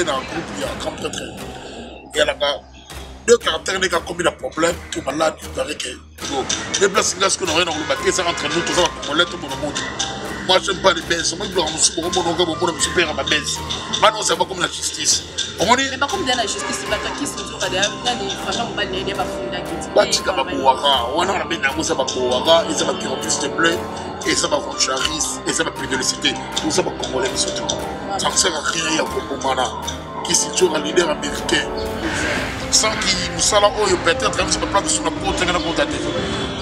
un groupe, il y a un grand prêtre. Il y a deux caractères qui ont commis le problème, tout malade, il paraît que. Les places qu'on aurait dans le baquet, ça rentre nous, tout ça va congolais, tout le monde. Moi, je n'aime pas les baisses. Moi, je veux me super à ma baisse. Maintenant, c'est pas comme la justice. Mais pas comme dans la justice, c'est pas toi qui se trouve à des franchement, on va les pas fouiller la critique. Bah, tu vas voir, on a la benne à ça va voir, et ça va tirer plus de bleu, et ça va voir charis, et ça va plus de l'écité. Tout ça va congolais, mais surtout. Ça ne sert à rien, il y a beaucoup de mana qui se trouve un leader américain. Sans qu'il nous soit là, oh, peut-être, même si on peut sur la côte, on a contacté.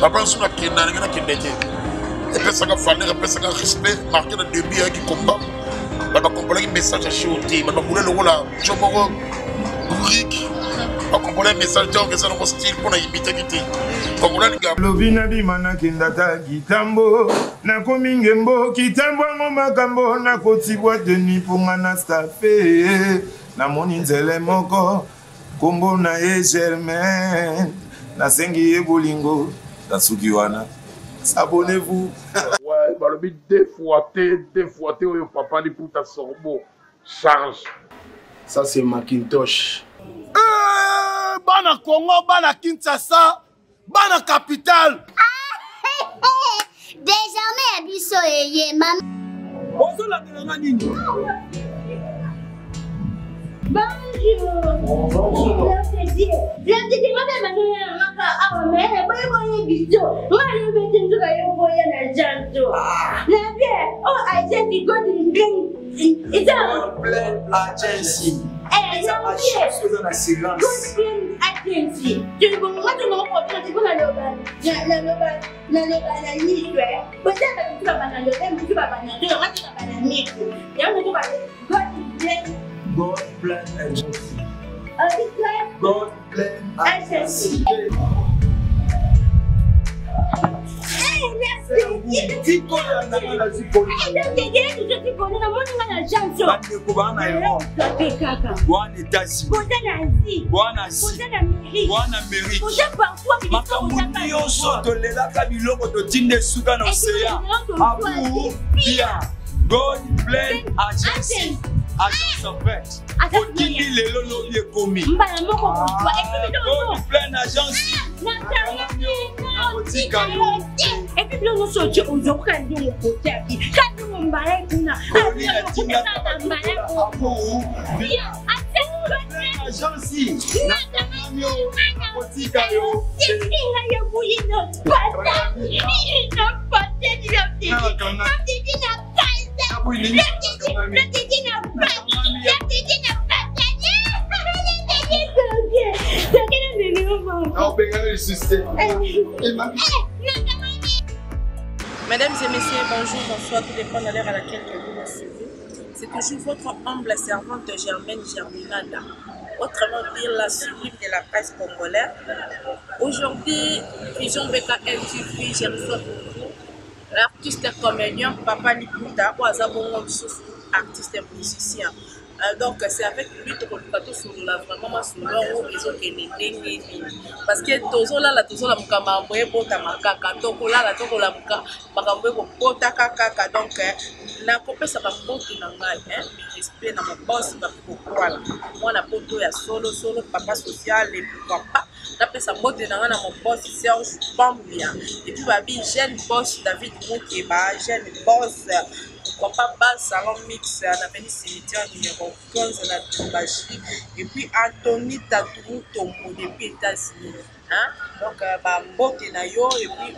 On va sur la Kenya, on a Kenya. Et puis ça va falloir, et puis ça va respect, marquer le début qui combat. On va comprendre un message à chioter, on va comprendre le rôle à Jomoro, Bourrique. On va comprendre un message de ça dans mon style pour imiter qui Lobina bimana kindata kitambo na komingembo kitambo makambo na kotibwa teni pongana stafe na moni nzele moko kombo na ye Germain na sengi ye bolingo tasuki wana. Abonnez-vous. Ouais, bah le but défouaté au papa li pour ta sorbo charge. Ça c'est Macintosh. Bana Congo, bana Kinshasa, bana capitale. Désormais biso eye mam. Bonjour la Télémanine. Bonjour. God bless agency. God bless agency. God bless agency. Agence en fait. Odili lelo lobi ekomi. God bless agence. Et puis nous sommes aux occasions de côté. Quand nous m'arrêtons kuna. Mesdames et messieurs, bonjour, bonsoir, tout dépend de l'heure à laquelle vous me suivez. C'est toujours votre humble servante Germaine Germinada, autrement dit la sublime de la presse congolaise. Aujourd'hui, Vision BKL TV, j'ai reçu pour vous l'artiste comédien Papa Liputa, ou Azabongo, artiste et musicien. Donc c'est avec lui que nous avons sur la vraiment sur l'eau ils ont gagné parce que toujours là toujours la mukama mwe bota makaka toko là toko la muka makambo ko bota kaka donc na kopesa ba boto na ngai respect na mon boss ba kokwala moi na poto ya solo papa social et papa na pesa boto na ngai na mon boss Serge Bambia et puis ba bi jeune boss David Mukeba jeune boss pourquoi pas salon mix à la cimetière numéro 15 à la Tumbashi et puis Anthony Tatou Tombo depuis États-Unis donc mbote na yo et puis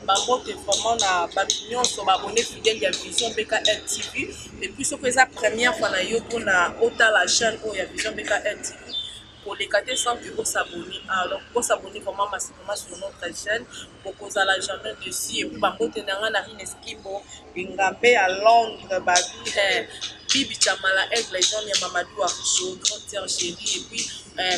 mbote vraiment na babignon sur abonné fidèle ya Vision BKL TV et puis ce que c'est la première fois na yo pour na ota la chaîne où ya Vision BKL TV pour les cater sans que vous s'abonnez. Alors pour s'abonner vraiment massivement sur notre chaîne pour que vous allez jamais dessus et puis mbote na nga na Rineskibo Ngambé à Londres Bibi Chamala Aigle Jean ya Mamadou Archo Grand Terre Chérie et puis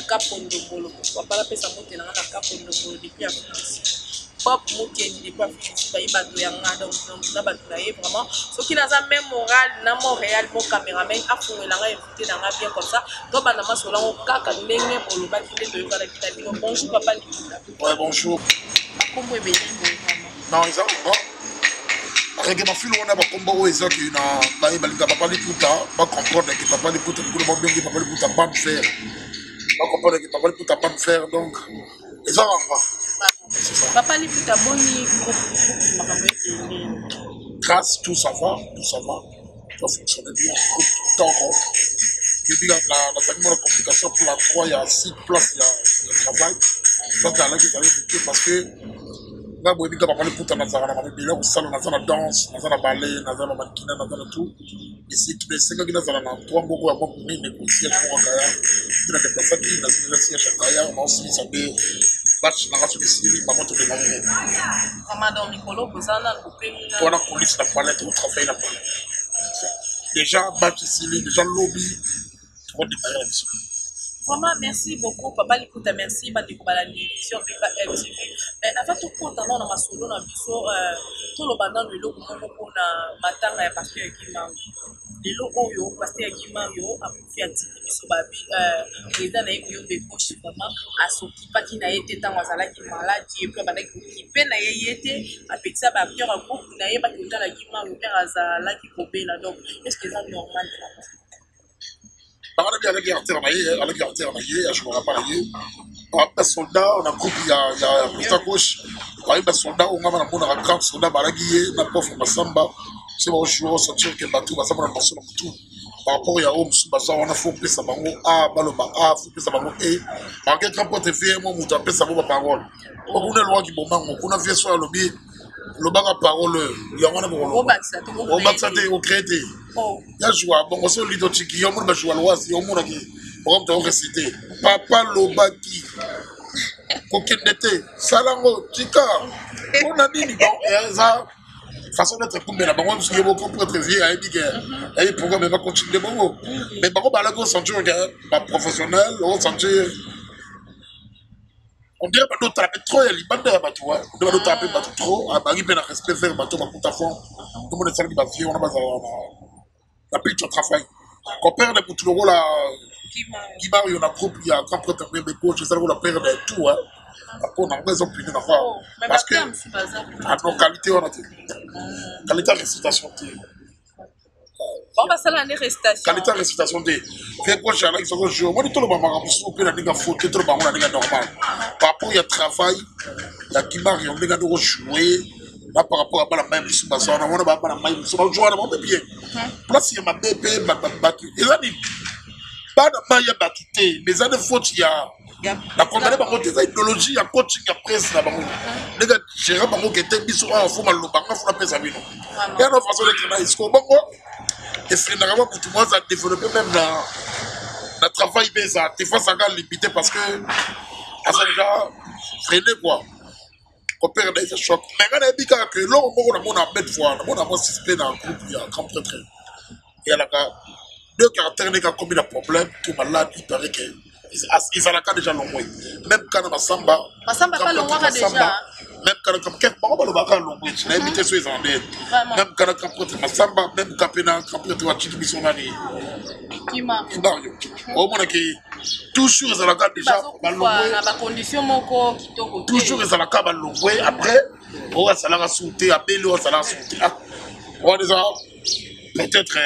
Kapondo Bolo pourquoi pas la pesa mbote na nga na Kapondo Bolo depuis Afrique Pop Moukendi depuis Afrique ba ibato ya nga donc na bato na ye vraiment ce qui n'a pas même moral na Montréal mon caméraman a foué la nga invité na nga bien comme ça donc bana masola on kaka ndenge bolo ba kile to yokala kitabino bonjour papa Liputa. Ouais bonjour. Akomwe beli vraiment. Non ils ont bon. que ma fille, on a un combat où ils ont une papa Liputa, pas comprendre que papa Liputa, nous bien que papa Liputa pas me faire. Pas comprendre que papa Liputa pas me faire, donc, ils ont un Papa Liputa, boni, grâce, tout ça va, ça fonctionne bien, tout le temps. Je dis, dans la complication pour la 3, il y a 6 places, il y a travail. Je pense qu'il y a qui allaient parce que là, vous avez papa Liputa, dans la salle, dans la danse, dans la ballet, dans la mannequin, dans tout. Et c'est que les 5 ans qui sont dans la 3 mois, avant de négocier pour Kaya, il y a des personnes qui ont négocié à Kaya, mais aussi, ça fait match dans la Syrie, par contre, de la vie. Madame Nicolo, vous en avez coupé. Toi, la police, la palette, vous travaillez la palette. Déjà, match ici, déjà, lobby, tu vas démarrer la mission. Vraiment, merci beaucoup. Papa Liputa, merci. Je vais la télévision PKLTV. Mais avant tout, quand on a ma solo, on a vu tout le bandant de l'eau, on a matin parce que les locaux, parce que Guimario a fait un petit peu sur Babi. Les gens n'avaient pas eu de poche, vraiment. À ce qui pas qui n'a été dans la salle qui malade, qui est plus malade, qui peine à y être, à petit ça, il y a un groupe qui n'a pas été dans la Guimario, à la salle qui coupait là. Donc, est-ce que c'est normal? On a bien les alternés, je ne me rappelle pas. Les soldats, on a groupe, il y a plus à gauche. Les soldats, on a un grand soldat, on a pas fait Massamba. C'est bon, je vais ressentir que Batou va s'avoir un morceau de tout. Par rapport à Homme, on a fait plus à Bango A, Baloba A, plus à Bango E. Par contre, quand on te fait, moi, on appelle ça ma parole. On a le droit qui on a fait sur le lobby. Le bac à parole, il y a un moment. On va s'attendre au crédit. Il y a joué, bon, on se lit au tiki, on va jouer à l'oise, on va réciter. Papa Lobaki, coquine d'été, Salango, Tika, on a dit, ça, façon d'être coupé là-bas, parce qu'il y a beaucoup de vieux à Ebiger. Et pourquoi même pas continuer de bon. Mais par contre, on sentit un professionnel, on sentit. On dirait que nous trappons trop, il y a les bandes de bateau. On doit nous trapper trop, à Paris, on a respect faire bateau, on a tout à fond. Tout le monde est salé, on a pas la paix, tu as travaillé. Quand on perd les boutons, là, qui marre, il y a un groupe, il y a un grand prêtre, mais coach, c'est ça, on a perdu tout. Après, on a raison de punir encore. Parce que, à nos qualités, on a dit. Qualité de récitation. On va faire la récitation. Qualité de récitation. Fais quoi, j'ai un exemple, je dis, moi, tout le monde m'a rappelé, on peut la négocier, faut tout le monde la négocier normal. Par rapport, il y a travail, il y a qui marre, il y a un négociation jouer. Là, par rapport à la même mission, on a la même mission, on joue à la même bien. Place, il y a ma bébé, ils ont dit, pas de maille battu, mais il y a des fautes, il y a. La condamnée par contre, il y a idéologie, il y a coaching, il y a presse là-bas. Les gars, j'ai un bango qui était mis sur un faux mal, le bango, il faut la presse à lui. Il y a une façon d'être là, il se bango. Et c'est vraiment pour tout le monde, ça a développé même dans le travail, mais ça, des fois, ça a limité parce que, à ça déjà, freiner quoi. On perd des chocs. Mais quand on a dit que l'homme, on a bête fois, on a participé dans un groupe, il y a un grand prêtre. Et il y a deux caractères, il y a combien de problèmes, tout malade, il paraît que. Ils ont déjà l'ongoué. Même quand on a Samba. Samba pas l'ongoué déjà. Même quand on a l'ongoué. Tu l'as invité sur les Andés. Même quand on a Samba, même quand on a Chiki Bissonani. Qui Mario. Au moins, toujours ils ont déjà l'ongoué. Toujours ils ont l'ongoué. Après, on va s'en sauter. Après, on va s'en sauter. On va déjà peut-être.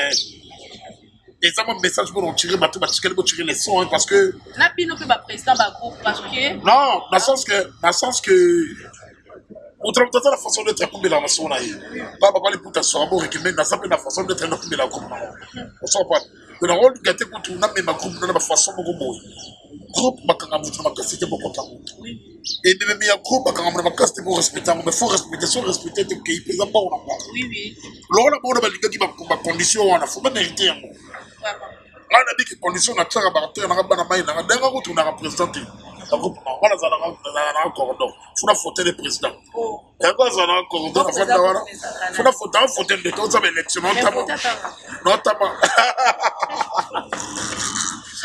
Et ça, mon message pour en tirer, pour tirer les sons, parce que. La pino peut pas président groupe parce que. Non, dans le sens que. On travaille dans la façon d'être comme la façon là. Pas parler pour ta soeur, mais dans la façon d'être comme la groupe. On s'en parle. Le rôle du gâté pour tout, on a même un groupe dans la façon de groupe, c'était pour content. Et même il y a un groupe, c'était pour respecter, mais il faut respecter, si on respecte, il ne peut pas on a pas. Oui, oui. Là, on a des qui ma condition, on a faut même mériter. Là, on a dit que condition, on a tiré à partir, on a on a représenté. Le groupe, on a un cordon. Il faut la faute des présidents. Et quand on a un cordon, il faut la faute des temps, ça va l'élection, notamment.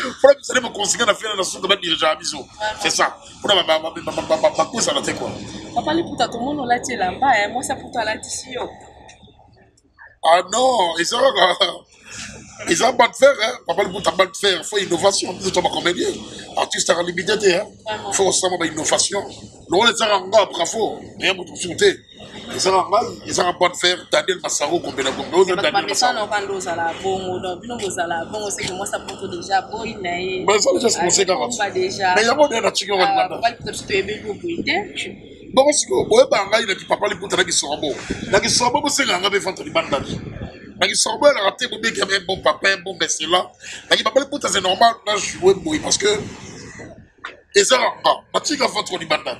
Vous allez me conseiller de faire la nation de diriger à Bisou. C'est ça. Pour ma couille, ça l'a fait quoi? Papa, les putas, tout le monde l'a dit là-bas, moi, ça pour toi là, ici. Ah non, ils ont pas de fer, hein. Papa, les putas, pas de fer. Il faut innovation. Vous êtes un comédien. Artiste à limité, hein. Il faut aussi avoir innovation. Le rôle est un gars, bravo. Rien pour tout sauter. Ils ont un point de faire Daniel Massaro comme Daniel Massaro. Mais ça déjà c'est mon secret. Mais il y a pas de nature bon parce que ouais banga il a dit papa les putain qui sont bon. Là qui sont bon c'est nganga be fantôme banda. Là qui sont bon la raté bon bien un bon papa un bon messie là. Là qui papa les putain c'est normal là jouer boy parce que et ça va tu vas fantôme banda.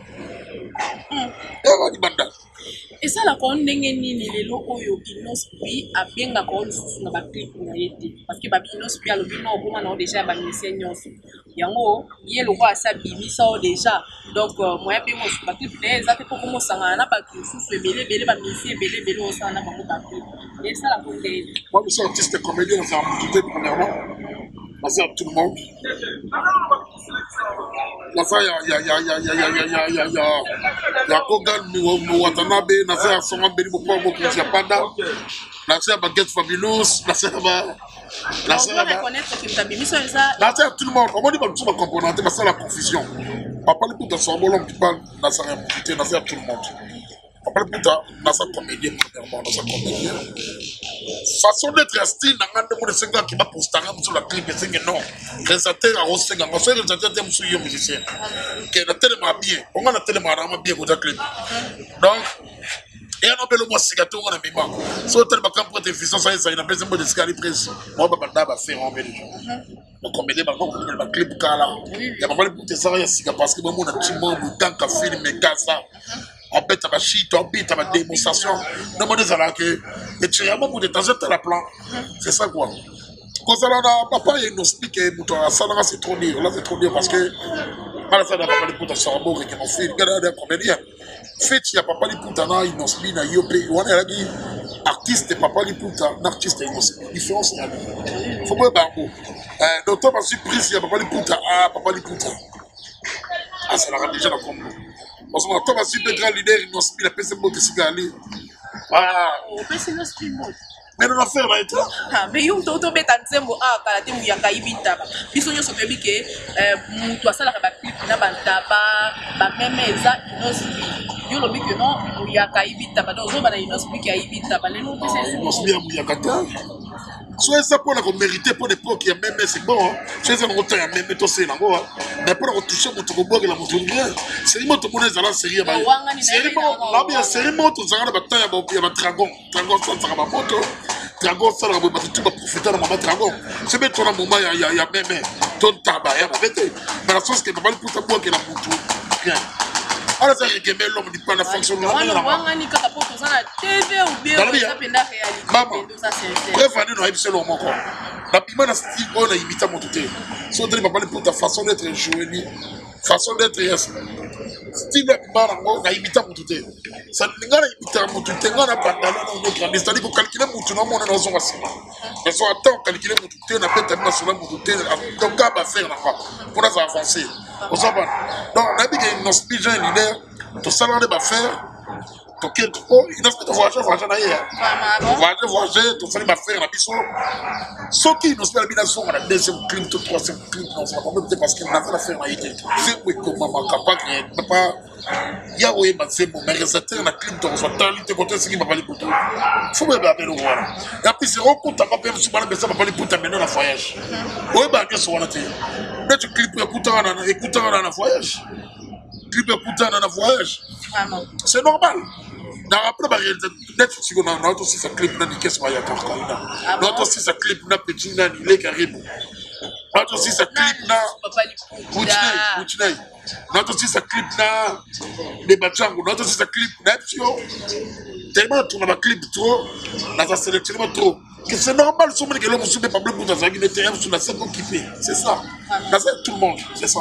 Et ça la kon ndenge nini lelo oyo Inospi abenga ko lususu na ba clip na yete parce que ba Inospi alobi no boma na déjà ba mission nyonso yango ye lo kwa sa bimisa o déjà donc moya pe mo ba clip na za te ko mo sanga na ba lususu ebele ba mission ebele o sana ba mo ba clip et ça la kon ndenge moi je suis artiste comédien ça a tout premièrement merci à tout le monde. La ça il y a Kogan Watanabe, na ça son ambeli beaucoup beaucoup de panda. La ça baguette fabulous, la ça va la ça va reconnaître que ta bimisa ça la ça tout le monde. Comment dire tout ma componente, mais ça la confusion. Papa le putain son bolon qui parle na ça réalité, na ça tout le monde. Papa le putain na ça comédien premièrement, na ça comédien. Façon d'être style dans un de ces gars qui va poster sur la clip et c'est que non réalisateur à Rosenga on fait réalisateur de monsieur musicien qui est tellement bien on a tellement bien pour la clip donc et on appelle le moi cigato on a mis mal sur tellement quand pour télévision ça il a besoin de scaler presse moi baba va faire en belge donc on met des ballons pour le clip kala il y a pas mal pour ça il y a ciga parce que moi on a petit mot tant qu'à film et ça en fait, ça va chier, en fait, ça va démonstration. Non, mais ça que et tu as un peu de temps à la plan. C'est ça quoi. Quand ça là, papa il nous explique que ça là c'est trop dur. Là c'est trop dur parce que voilà ça n'a pas les putas sur un bord et qu'on fait regarde un comédien. Fait il y a papa les putas là, il nous explique na yopé. On a dit artiste et papa les putas, artiste il nous explique différence là. Faut pas barbo. Docteur m'a surprise il y a papa les putas, papa les putas. Ah ça l'a déjà la combo. Parce que toi, si tu es grand leader, il nous a la PC de Sigali. Ah, on peut se le mais on a fait là et tout. Ah, mais you to beta nzembo kala te muya kaibita ba. Biso nyoso toyebi ke mutu asala ka ba clip na bantaba ba meme eza Inospi. Yo lobi ke non muya kaibita ba donc zo ba na Inospi kaibita ba lelo pe c'est Inospi muya kata. Soit ça pour la mériter pour l'époque il y a même c'est bon. C'est ça on t'a même to c'est là quoi. Mais pour retoucher mon tobo la moto bien. C'est moi tout le monde est là série ba. Série bon là bien série moto ça na bataille ya ba dragon. Dragon ça va moto. Dragon ça va ba tout ba profiter na ma dragon. C'est bien ton moment il y a même ton tabac ya ba bête. Mais la chose que va pour ta boire que la moto. Bien. Alors ça réclame l'homme du pas la fonction là. Wangani kaka poto ça na TV ou bien ça penda réalité. Bref, on a épisode au encore. La piment na style on a imité mon tout. So tu vas parler pour ta façon d'être joué, façon d'être style la piment on a imité mon tout. Ça n'engage imité mon tout, on a pas dans notre grande c'est-à-dire pour calculer mon tout non on est dans son assis. Mais soit attend calculer mon tout, on a peut être sur mon tout. Donc on va faire là pour nous avancer. On s'en va. Donc on a dit que nos pigeons leader tout ça on va faire. Donc, il faut voyager tout ça, il va faire la biso. Ce qui nous fait la bination, on a deuxième clip, troisième clip, non, ça va pas peut-être parce qu'il n'a pas faire la idée. C'est oui, comme maman, capable, pas. Il y a oui, c'est bon, mais réalisateur, la clip, on soit dans l'île, côté, ce qui m'a pas les poteaux. Il faut me garder le voir. Et puis, c'est recours, t'as pas permis souvent, mais ça va pas les poteaux, maintenant, la voyage. Oui, bah, bien sûr, on a dit. Mais tu clips, écoutant dans la voyage. Clip, écoutant dans la voyage. C'est normal. Après, on a aussi sa clip na nikes maya karkaina. On a aussi sa clip na petit na ile karibu. On a aussi sa clip na Kuchinei. On a aussi sa clip na les Bachango. On a aussi sa clip na Epsio. Tellement on a ma clip trop, on a sélectionné trop. Que c'est normal, si on dit que l'homme ne peut pas bleu dans un terrain sur la scène occupée. C'est ça. C'est tout le monde. C'est ça.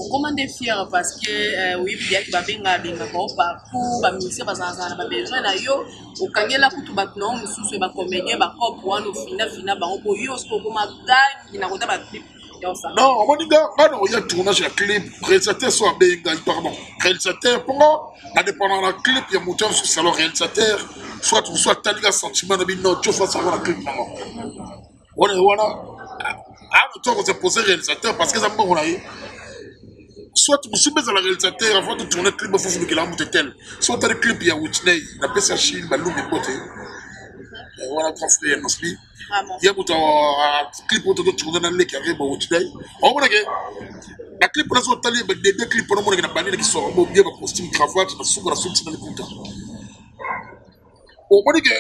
Comment est fier parce que oui bien que babenga benga ko partout ba musicien bazana ba besoin na yo okangela kutu ba no mususu ba comédien ba ko pour no fina ba ko yo sko ko magani na kota ba clip yosa non on dit gars on y a tournage la clip réalisateur soit benga pardon réalisateur pour la dépendant la clip il y a monteur sur salon réalisateur soit tu soit taliga sentiment de non tu fais ça la clip là voilà ah le temps on s'est posé réalisateur parce que ça me on a soit tu me suis à la réalisateur avant de tourner le clip, il faut que la monte tel. Soit tu as le clip, il y a Whitney, la PSA Chine, la Loum et Boté. Voilà, grand frère, Nosli. Il y a un clip où tu tournes dans le qui arrive à Whitney. On va dire, la clip pour la zone tali, des deux clips pour le monde qui n'a pas qui sont bien, costume, cravate, la soupe, la soupe, dans le compte. On va dire,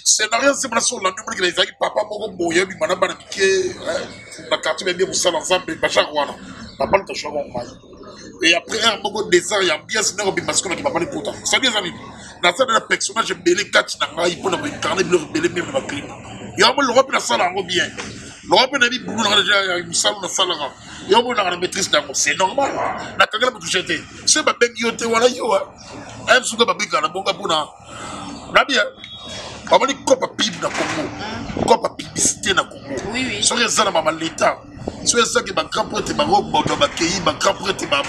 scénario, c'est la seule, la numéro qui a dit, papa, mon boy, il m'a pas dit, la carte, bien, vous savez, ensemble, Bachar Wana. Papa, le tachon, et après un moment de désert, il y a bien ce qui m'a qui m'a pas les potas. Ça dit, amis, dans ce personnage, j'ai belé 4 nangai pour incarner le belé même dans le clip. Il y a un peu l'Europe la salle en bien. L'Europe n'a dit boulot déjà une salle dans la salle. Il y a un peu la maîtrise d'un c'est normal. La kagala peut toucher. C'est ma belle yote wala yo. Un souka babika na bonga bona. Na bien. On va dire quoi pib na Congo. Quoi publicité na Congo. Oui oui. Sur les zana mama l'état. Sur ça que ma grand-prêtre ma robe ma pays ma grand-prêtre ma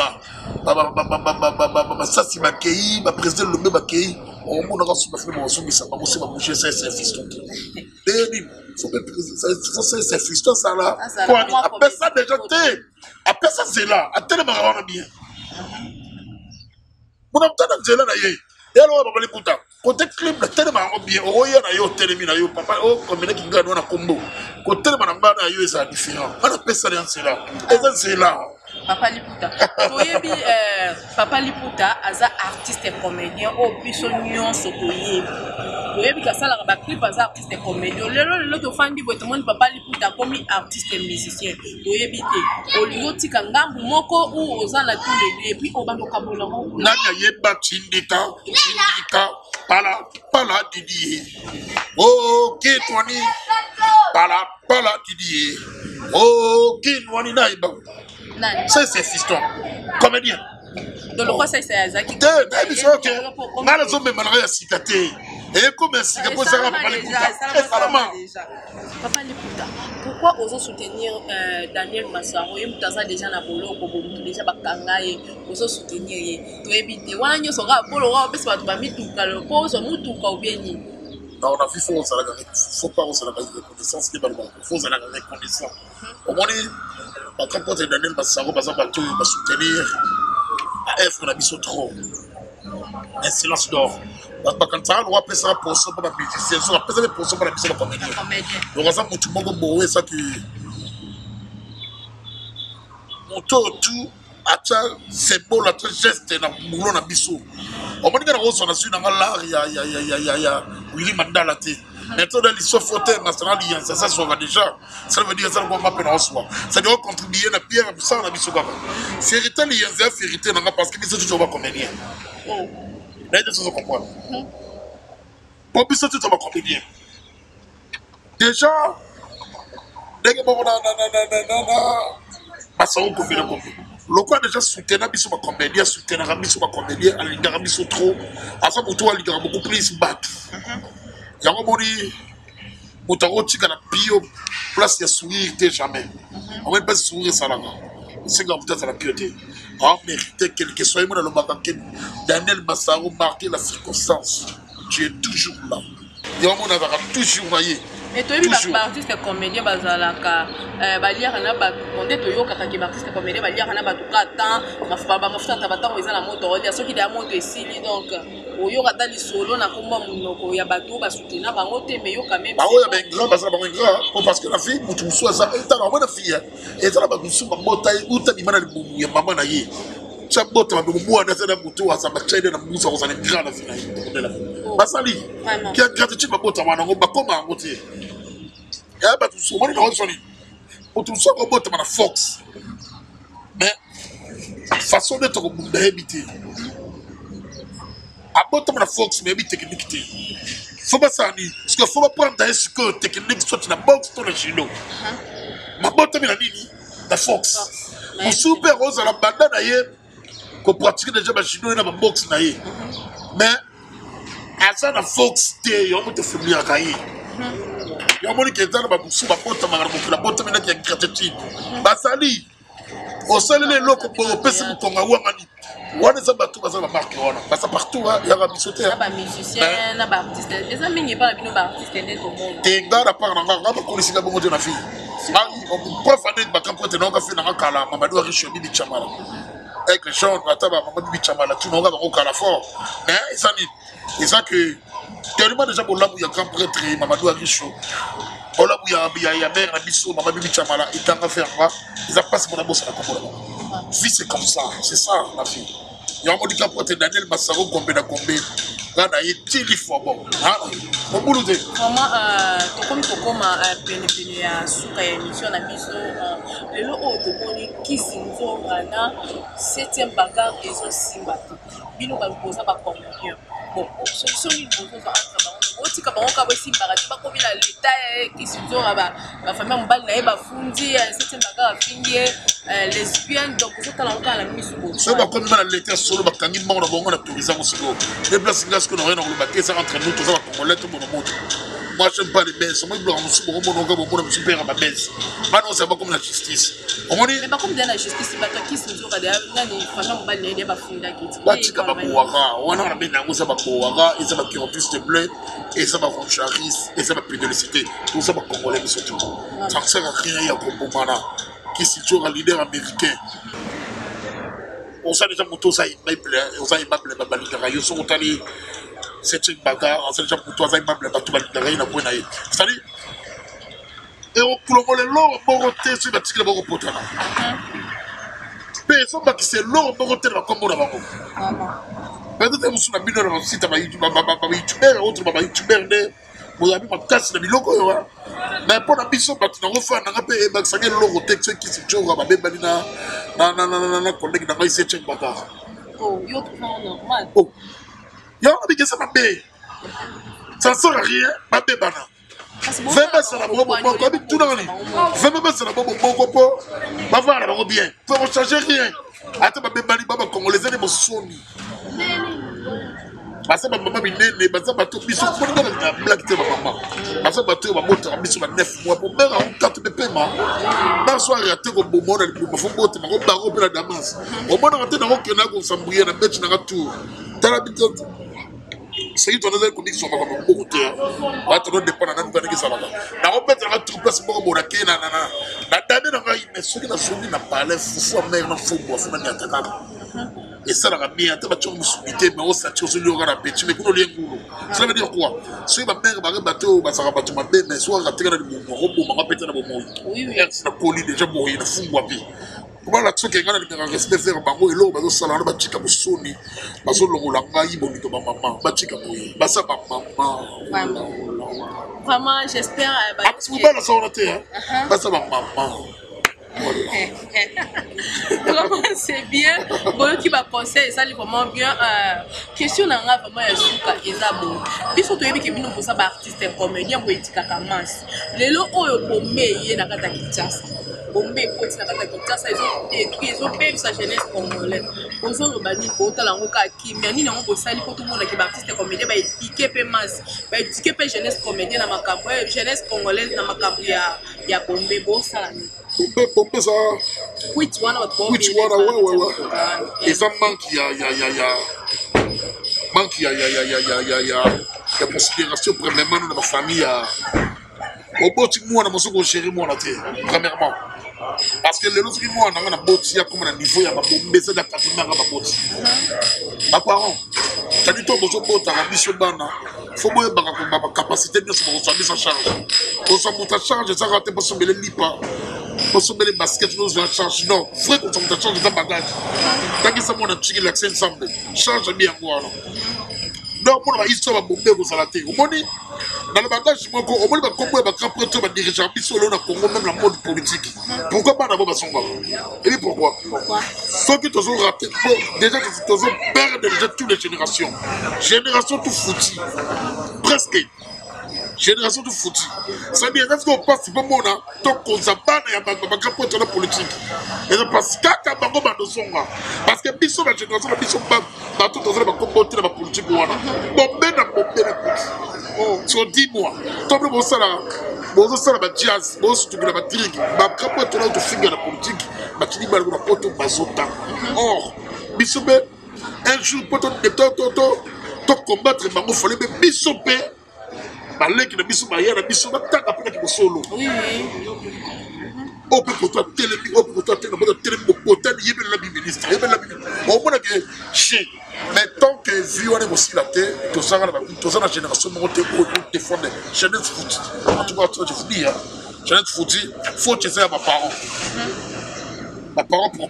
ça c'est ma pays ma président le même pays on m'a encore sur ma femme on s'est mis ça ma aussi ma bouche c'est fiston et faut c'est fiston ça là quoi après ça déjà t'es après ça c'est là à tellement on bien mon homme t'as dans là d'ailleurs et alors on va les putain côté clip tellement bien oh y a yo tellement yo papa oh comme les qui gagnent na combo côté tellement na yo c'est différent on appelle ça c'est là et ça c'est là Papa Liputa. Toyebi Papa Liputa as artiste et comédien au biso nyonso toyebi. Toyebi ka sala ba clip as artiste et comédien. Le to fandi bote mon Papa Liputa comme artiste et musicien. Toyebi te. Olingo tika ngambu moko ou ozana tous les deux et puis obando kabola mo. Nanya yeba tindika pala Didier. Oh Ketwani pala Didier. Oh Ketwani naïba. Ça c'est fiston. Comédien. Donc le quoi c'est Azaki. Ok. Mal aux hommes malgré cicaté. Et comme un cicaté ça va pas les Papa Liputa. Pourquoi osons soutenir Daniel Massaro et Mutaza déjà na bolo ko déjà bakanga et osons soutenir to ebite wana nyoso ga bolo ga pesa ba mituka le pose mutuka obieni. Non, on a vu faut pas on la reconnaissance qui est pas faut la reconnaissance. Au moins quand on est Daniel Massaro par exemple tout va soutenir AF on a mis trop. Un silence d'or. Quand ça on va passer ça pour ça pour la musicien, on va passer pour ça pour la musique comédien. Donc ça tout le monde boire ça qui mon tout c'est beau la geste na boulot na biso. On m'a dit que on a su dans l'art ya Willy Mandela té. Maintenant dans l'histoire faute national ça soit déjà ça veut dire ça qu'on va peine soi. Ça doit contribuer na pierre ça na biso kaka. Vérité liens vérité na parce que biso tout va comédien. Là tu se comprendre. Pour biso tout va comédien. Déjà dès que bon na ça on peut faire comme le quoi déjà soutenir biso ba comédien soutenir biso ba comédien alingara biso trop asa pour toi alingara beaucoup plus battre yango boni mutaro tika na pio place ya sourire te jamais on va pas sourire ça là c'est quand peut-être la piété on mérite quelque soit moi dans le bac Daniel Massaro marqué la circonstance tu es toujours là yango on a toujours voyé. Mais toi, les artistes comédiens, bazalaka, balia kana ba, on dit toi yoka kaki artistes comédiens, balia kana ba tukata, mafuta tabata oza na moto, il y a ceux qui da moto ici, donc oyoka tali solo na komba munoko ya bato ba soutenir bango te mais yoka même. Bah ouais, mais grand bazala bango grand, parce que la fille mutu muso ça, elle t'a la bonne fille, et ça la ba muso ba mota ou ta bimana le bubu ya maman na ye. Chabota ba bubu na ça na mutu wa ça ba chaide na muso ko ça ne grand la fille. Basali qui a gratitude babota wana ngo bakoma ngo te ya ba tout somoni na soni pour tout ça ko bota na Fox mais façon de to ko bunda habiter a bota na Fox mais habiter technique te faut pas ça ni parce que faut pas prendre ce que technique soit na box to le chino ma bota na nini na Fox pour super rose la banda na ye ko pratiquer déjà ba chino na ba box na ye mais asa na Fox te yo mo te fumbi akayi yo mo ni kezana ba busu ba bota mangara mo la bota mena ki gratitude basali o salele loko bo pesi mo konga wangani wana za batu bazala marque wana basa partout ya ba bisote ba musicien na ba artiste les amis ni pas bino ba artiste net au monde te ngara par na ngara ba kolisi ga bongo de na fille on prof ane ba kampote na ka fi na kala mamadou riche bibi chamala avec les gens, maman Bichamala, tu n'auras pas la fort. Mais ça dit, ça que tellement déjà pour là où il y a grand prêtre, Mamadou Aricho, pour là où il y a mère, Nabiso, Maman Bichamala, il t'a fait quoi? Ils ont passé mon amour sur la Combo. Vie c'est comme ça, c'est ça ma fille. Il y a un mot de Daniel Massaro, combien de combien. Là, il y a des fois bon. Au bout de vraiment, comme pénétrer à Souka émission, on a mis le lot de Moni qui s'invente dans 7e bagarre et son Simba. Bino va poser ma conviction. Bon, solution une bonne chose à aussi quand on va Simba, tu vas comme la l'État qui s'invente la famille en bas n'a pas fondé 7e bagarre à finir lesbienne donc ça t'as encore la mise au. Ça va comme dans l'État solo bakangi mort dans bon tourisme aussi. Les places là ce que nous rien dans le baquet ça entre nous tout ça va congolais tout mon monde. Moi j'aime pas les baisses, moi je dois nous bon mon super à ma baisse. Maintenant c'est pas comme la justice. On dit mais pas comme dans la justice c'est pas toi qui se joue à des nani famille en bas n'a pas fondé qui. Bah tu vas pouvoir on a bien nango ça va pouvoir et ça va qui en plus de bleu et ça va charis et ça va plus de l'écité. Tout ça va congolais surtout. Ça sert à rien ya Komomana qui est toujours un leader américain. On sait déjà moto ça immeuble, on sait immeuble babalika yo so tali c'est une bagarre, on sait déjà moto ça immeuble babalika na bona yi. C'est-à-dire et on pour le long moroté sur la tique boko potana. Mais ça va qui c'est long moroté na kombo na bango. Peut-être que vous avez mis dans site ba YouTuber autre ba YouTuber ne vous avez pas casse na biloko yo. Mais pour la mission maintenant on fait un peu et ça le logo texte qui se joue ba bebali na collègue na ici check bagarre. Oh, yo normal. Oh. Yo na bigesa ba bé. Ça sert à rien, ba bebana. 20 mètres na bobo boko abi tout dans lui. 20 mètres na bobo boko po. Ba va la bien. Faut changer rien. Ata ba bebali ba congolais ne mo soni. Parce que maman binene baza bato biso pour la blague te maman parce que bato ba mota biso ba 9 mois pour mère en 4 de paiement ba soir raté ko bomo na ko fo bote ma ko ba ko la damas au moins raté na ko kena ko sambouyer na bet na tour tala bito c'est toi dans ko mixo ba ko te ba to dépend na ndu ka sala na ko bet na tour place mo ko na kena na dame na ngai mais soki na soki na parler fou mère na fou bo fo na ataka. Et ça, la bien, tu vas te soumettre, mais on s'attire sur le petit, mais pour le lien. Ça veut dire quoi? Si ma mère va bateau, ça va battre ma belle, mais soit rater dans le robot, ma péter dans le moment. Oui, c'est la colis déjà mourir, le fou guapi. Comment la tsoke ngana le respect faire bango et l'eau, bah, ça la batika bosoni, bah, so longo la ngai, bonito, ma maman, batika mourir, bah, ça, ma maman. Vraiment, j'espère. Ah, c'est vous pas la sortie, hein? Bah, ça, ma maman. Vraiment c'est bien bon qui va conseiller ça vraiment bien question na nga vraiment ya suka ezabo biso to yebi ke bino pour ça ba artiste comédien bo etika kamas lelo oyo bombe ye na kata kitasa bombe poti na kata kitasa ils ont payé sa jeunesse congolaise ozo lo bani ko tala ngo ka kimia ni ngo sali ko tout monde ki ba artiste comédien ba etiquer pe mas ba etiquer pe jeunesse comédien na makambo jeunesse congolaise na makambo ya bombe bo sala Pompe ça. Which one, ouais. Et ça manque, il y a considération premièrement dans ma famille. Au bout de moi, on a chéri moi premièrement. Parce que les autres mois, on a un bout, il y a comme un niveau, il y a un bombe, c'est la catégorie de bout. Ma parent, t'as dit toi, bonjour, tu as mission bana. Faut moi, ma capacité de se charge. On s'en monte à charge, ça raté pour se mêler lipa. Pour se mêler basket, nous en charge. Non, frère, on s'en monte à charge de ta bagage. Tant que ça, on a tiré l'accent ensemble. Charge bien quoi. Donc, on va histoire de bomber aux salatés. Au moins, dans le bagage, on va comprendre que quand on va diriger un bisou, on a Congo, même la mode politique. Pourquoi pas d'abord son bas? Et pourquoi? Ceux qui te sont ratés, déjà, tu te sont perdre déjà toutes les générations. Génération tout foutie. Presque. Génération tout foutie. Ça veut dire qu'on passe, c'est pas mon nom, donc on s'abonne à la politique. Et c'est parce que parce que bisou, la génération, la bisou, dans tout le monde, comporter la politique. Bombé na politique. Sur 10 mois. Comme le bon salaire, bon salaire, bah jazz, bon surtout que la trigue, bah quand tu as autre finger la politique, bah tu dis bah le poteau bazota. Or, bisou, un jour poteau de combattre, bah il fallait bisou. Balek na biso bayana biso bataka pena ki solo. Oui. au peu pour toi télébi au peu pour toi télébi potel yébé la ministre yébé la au moins que chez mais tant que vu on est aussi la terre tout ça la génération monter pour défendre jeunesse foot en tout cas je vous dis jeunesse foot faut que ça ma parents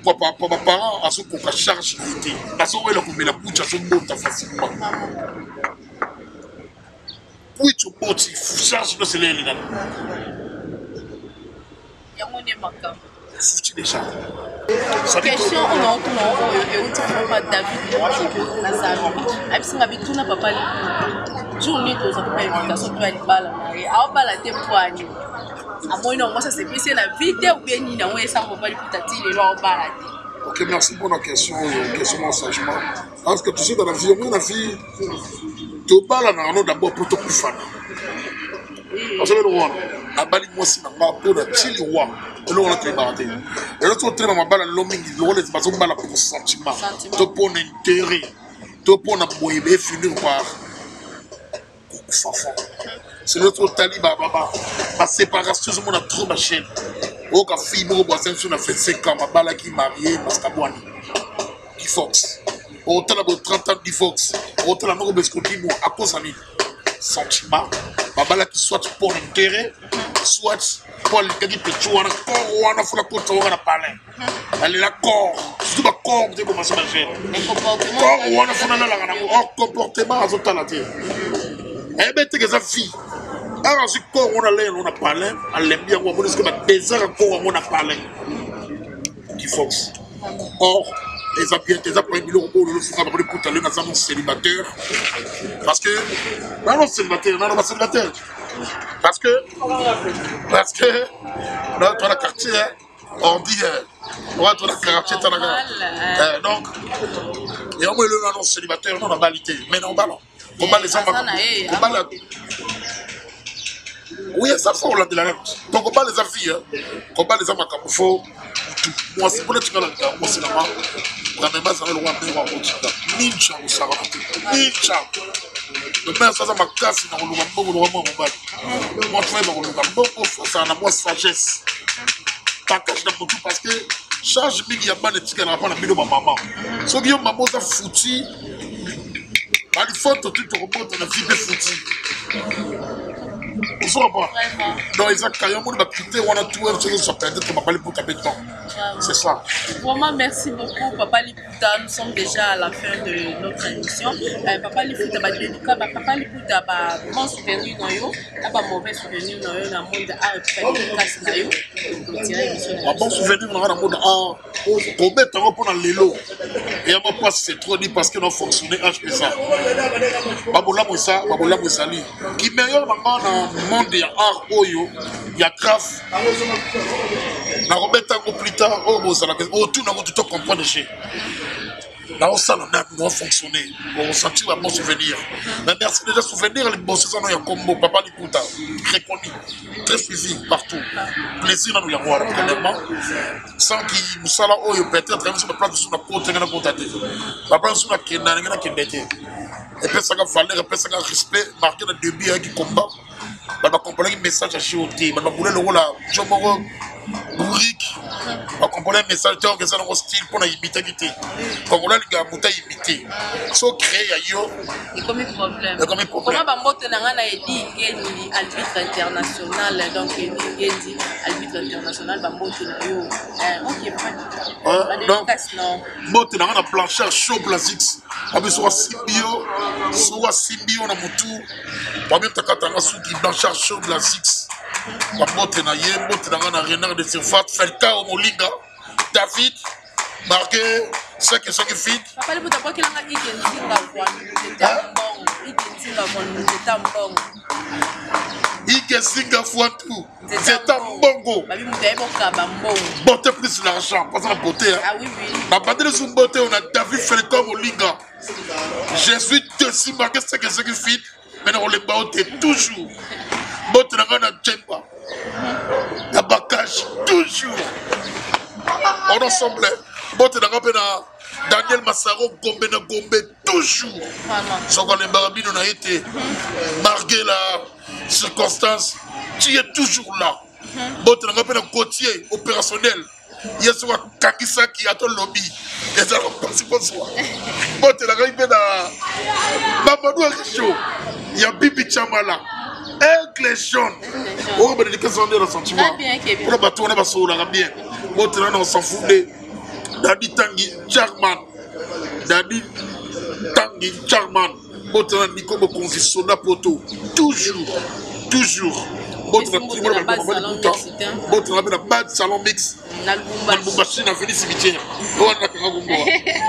pourquoi ma parents à ce qu'on charge l'été à ce où il a la bouche à ce monte facilement oui tu peux charge le soleil là foutu déjà. Question on a et on tient pas David Nazaro. Abisi ngabitu na papa li. Journée to ça pas invitation to ali bala mari. A bala te poani. Amo ina moi ça c'est plus la vidéo beni na we ça papa li putati le lo bala. OK, merci pour la question sagement. Parce que tu sais dans la vie, on a vie to bala na no d'abord pour to kufana. Parce que le roi a bali moi si na ma pour le chili roi. On a très baraté. Et l'autre côté, on a balle l'homming, les bases balle pour sentiment. Tout pour intérêt. Tout pour na boyé finir par c'est notre taliban ma séparation c'est mon a trop ma chaîne. Au cas fille mon voisin sur a fait 5 ans ma balle qui marié Mastabouani. Difox. Au temps de 30 ans difox. Au temps la non bescotimo à cause de sentiment. Ma balle qui soit pour intérêt. Soit Paul qui peut jouer en corps ou en affaire pour jouer en palais. Elle est là corps, tout le corps de commencer à faire. Corps ou en affaire dans comportement à son talent. Eh ben t'es sa fille. Alors si corps on a l'air on a palais, elle aime bien on dit que ma désert corps on a palais. Qui force. Or les appuis des appuis millions euros le fera pour pour aller dans un célibataire parce que non célibataire non célibataire. Parce que dans la quartier, on dit, dans la quartier, donc, et on met le annonce célibataire, non, on a balité, mais non, ballon. On bat les enfants, on bat la. Oui, ça faut la de la route. Donc, on bat les affaires, on bat les enfants comme il faut. Moi, c'est pour le tuer là, moi, c'est là-bas. La même base, on a le roi, mais on va continuer. Ninja, on s'arrête. Ninja. Le père, ça m'a cassé dans le Lugambo, le roman, moi, je fais dans le Lugambo, ça a moi sagesse. Pas caché dans mon tout parce que charge mille yamba de tigre, on n'a pas la mille de ma maman. Ce qui est maman, ça foutu. Bah, il faut que tu te remontes dans la vie de foutu. Vous savez pas? Donc, ils ont quand même quitté, on a tout, on a perdu, on va pas les bouts à béton. C'est ça. Vraiment, merci beaucoup, Papa Liputa. Nous sommes déjà à la fin de notre émission. Papa Liputa, Papa Liputa, bon souvenir, pas mauvais souvenir dans le monde art et bon souvenir dans le monde art. On met un peu dans l'élo. Et on va pas c'est trop dit parce que nous fonctionnons HPSA. Babola Moussa, qui meilleur dans le monde de art, il y a grave. Na remettre un peu plus tard, tout n'a pas comprendre chez. Là, on sent on a fonctionné. On sentit un bon souvenir. Mais merci déjà souvenir, les bons saisons, il y a comme Papa Liputa, très connu, très suivi partout. Plaisir à nous y avoir, premièrement. Sans qu'il nous soit là, peut-être, même sur la place de la côte, on a contacté. Papa, sur la Kenda, on a Kendete. Et puis, ça va falloir, et puis, ça va respect, marqué dans le début qui combat. On va comprendre un message à Chioté. On va vouloir le rôle à Jomoro. Bourrique, on comprend un message que ça dans style pour imiter. Comme on a les gars, on a imité. So créé ailleurs. Et comme problème. Comment Bambote n'a dit arbitre international, donc arbitre international, Bambote n'a eu. Donc, Bote n'a pas plancher chaud plastique. Avec soit Simbio, on a moutou. Pas même ta katanga sous qui blanchard chaud plastique. Bote na ye, bote na renard de surface, Felka au Molinga, David, marqué, ce qui sont fit. Papa, le bout qu'il a c'est un bongo. Bote plus l'argent, pas la beauté. Ah oui, oui. Ma bande de beauté, on a David Felka au Molinga. Je suis aussi marqué ce qui sont fit, mais on les baote toujours. Bote na gana tchemba. La bacage toujours. On ensemble. Bote na gana Daniel Massaro Gombe na Gombe toujours. Son les barabines on a été marqué la circonstance. Tu es toujours là. bote nanga pe na côtier opérationnel yeso ka kakisaki ato lobby eza ko pasi bonsoir bote nanga pe na Mamadou Richo ya Bibi Chamala Aigle jaune. Oh, mais les questions de la sentiment. Pour le bateau, on a passé au bien. Bote nanga on s'en fout de Daddy Tanguy Charman. Daddy Tanguy Charman. Bote nanga Nico Bokonzi Soda Poto. Toujours. Bote nanga bad salon mix. Nalbumbashi na Venice Cimetière. On a quand même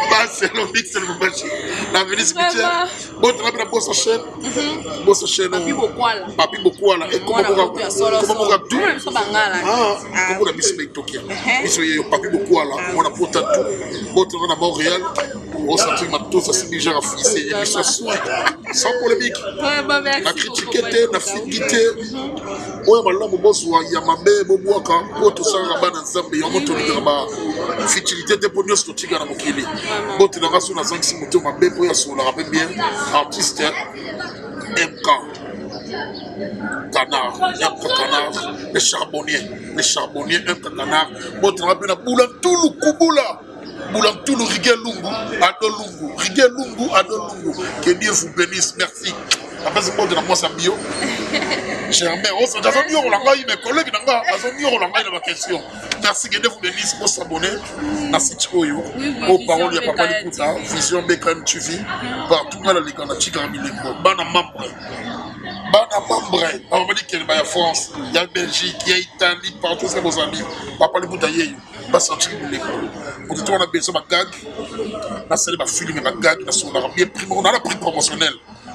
bad salon mix Nalbumbashi na Venice Cimetière. Bote nanga bossa chaîne. Bossa chaîne. Papi Bokwala. Et comment on va tout? Ah, comment on a mis ce mec Tokyo? Ils Papi Bokwala. On a porté tout. Bote nanga Montréal. On sentit ma tous à ces gens à fisser. Et ça sans polémique. La critiquer, la figuité. Oya malamu boss wa Yamabe Boboaka poto sanga bana Nzambe yo moto likaba fitilité te ponyo stotika na mokili bote na raso na zangi moto mabe po ya sola rappelle bien artiste MK Canard les charbonniers MK Canard bote na bena bula tulu kubula Boulantulu Rigelungu Adolungu que Dieu vous bénisse merci après ce mot de la moi bio Germain on s'en a mis on l'a mes collègues n'anga on l'a dans ma question merci que Dieu vous bénisse pour s'abonner à cette oyo aux paroles ya papa Likuta vision BKM TV partout dans la ligue na chika milembo bana membre on va dire qu'il y a France il y a Belgique il y a Italie partout c'est vos amis papa Likuta yeyo ba sentir milembo pour tout on a besoin de gag na salle ba film ba gag na son bien primo on a la prix promotionnel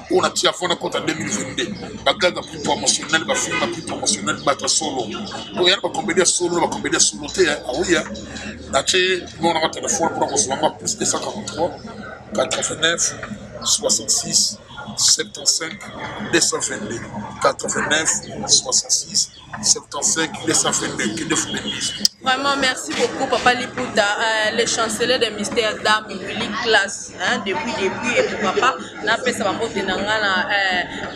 on a tiré à fond en 2022 ba gag a prix promotionnel ba film a prix promotionnel ba solo pour y a pas combiner solo té ah oui na che on a téléphone pour recevoir plus de 143 89 66 75 222 89 66 75 222 qui nous bénisse. Vraiment merci beaucoup Papa Likuta, le chancelier de Mystère Dame Willy Classe depuis et puis papa n'a fait sa mot de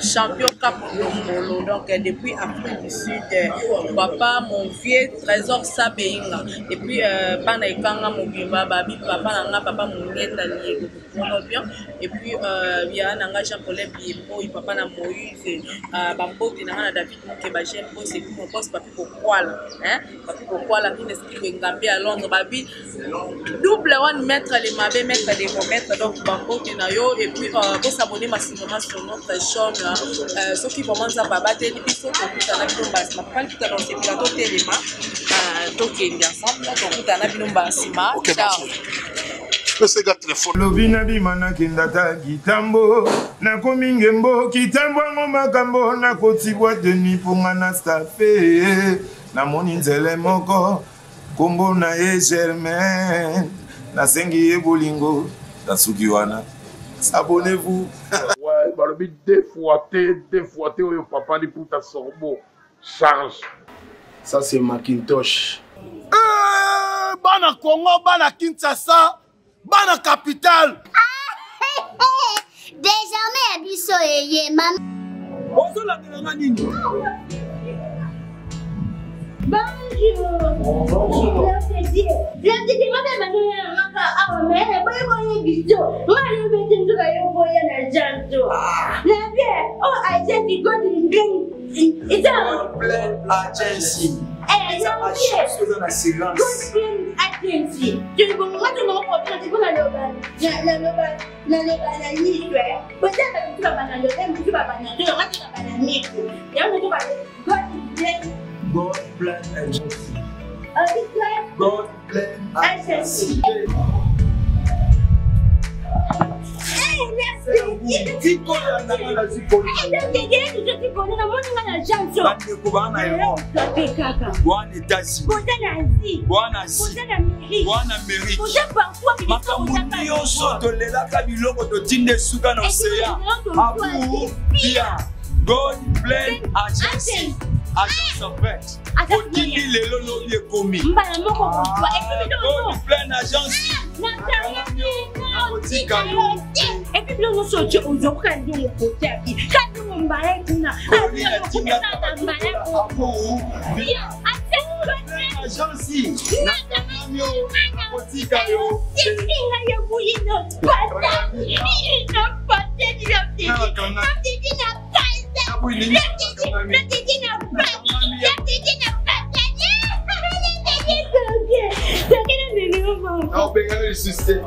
champion cap Lombolo donc depuis Afrique du Sud papa mon vieux trésor Sabeinga et puis bana ikanga mobimba babi papa nanga papa mungeta lié bien et puis via nanga Jean-Paul Biembo papa na Moïse bamboti nanga David Mukeba Jembo c'est mon boss papi Bokwala qui Ngambé à Londres babi double one mettre les mabé mettre les remettre donc bamboti na yo et puis pour s'abonner massivement sur notre chaîne ceux qui commencent à babattre les bisous pour tout à la base ma pas tout à dans ces plateaux téléma donc il y a ensemble donc tout à la binomba sima ciao Lobina bimana kindata kitambo na komingembo kitambo makambo na kotibwa teni ponga na stafe na moni nzele moko kombo na ye Germain na sengi ye bolingo tasuki wana abonnez-vous. Ouais balobi deux fois oyo papa Likuta sorbo charge ça c'est Macintosh bana Congo bana Kinshasa bana capitale désormais biso eye mam ozo la telanga nini bonjour je te moi de manière ngaka awa mais boy boy biso ngani bete nzuka yo boy na janto na bien oh I said we go to the it's a plein agency eh na bien good green agency tu bon moi tu m'en prends tu vas na niswe peut-être tu vas na le même tu vas na tu vas na niswe ya tu vas God plan agency. God plan agency. Agence en fait. Otini lelo lobi ekomi. Mbala moko kutwa God plan agence. Et puis, nous sommes tous les côtés. mbala kuna. Koni na tinga mbala ko. Yo, agence. Na kamio. Kotika yo. Tinga yo buino. Pata. Ino pata di I'll be very sister.